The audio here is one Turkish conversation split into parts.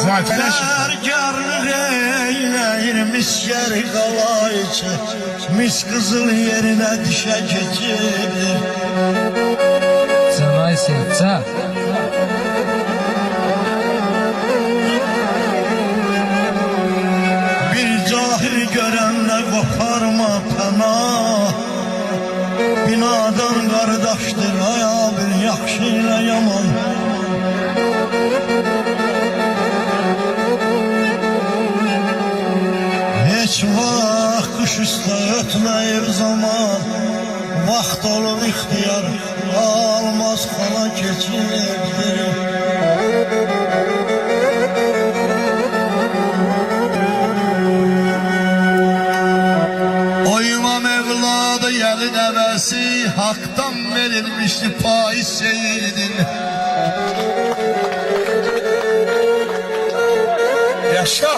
Ferkarlık eyleyir misker qalayçı, mis kızıl yerine dişe keçirdir. Canay sevca. Bir cahil görenle koparma pənah, binadan qardaşdır aya bir yaxşı ilə yaman. Heç vaxt qış üstə ötməyir zaman, vaxt olur ixtiyar almaz xala keçirdir. O imam evladı yeli nəvəsi haqdan verilmişdi pay seyidin. Yaşa!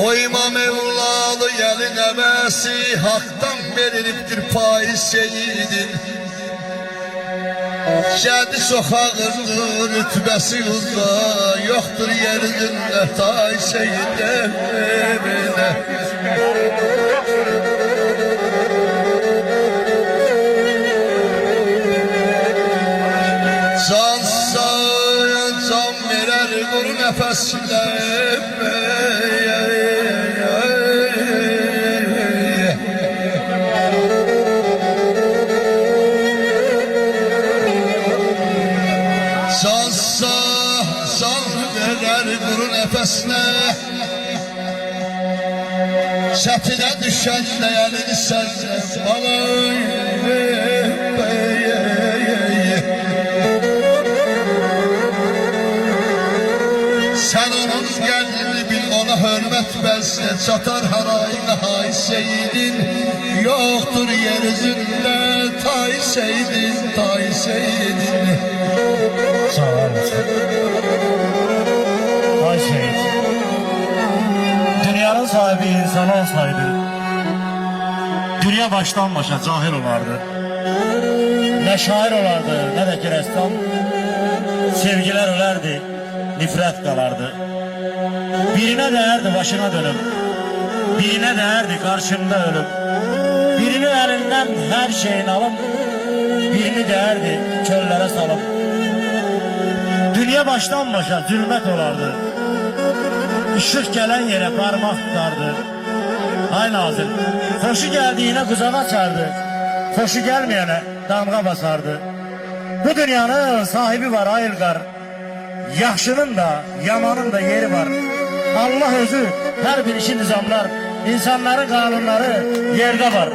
O imam evladı yeli nəvəsi haqdan verilibdir pay seyidin. Şədi sokağıdır, rütbəsi uzda, yoxdur yerində tay seyidin evine. Can sağ, can verər quru nəfəsilə. Can sağ, can verər quru nəfəsinə. Sətinə düşən dəyərini sənlə Sen onun gəlini bil, ona hörmət bəzsə çatar harayına hay seyidin. Yoxdur yer üzündə tay seyidin, tay seyidin. Sağ olasın. Ay şehit. Dünyanın sahibi insan olsaydı, dünya baştan başa cahil olardı. Ne şair olardı, ne de ki ressam. Sevgiler ölerdi, nifret kalardı. Birine değerdi başına dönüp, birine değerdi karşında ölüp, birinin elinden her şeyini alıp, birini değerdi çöllere salıp. Dünya baştan başa zulmet olardı. Işık gelen yere parmak tutardı. Ay Nazım, hoşu geldiğine kucak açardı. Hoşu gelmeyene damga basardı. Bu dünyanın sahibi var Ayılgar. Yaxşının da yamanın da yeri var. Allah özü her bir işi nizamlar. İnsanların kanunları yerde var.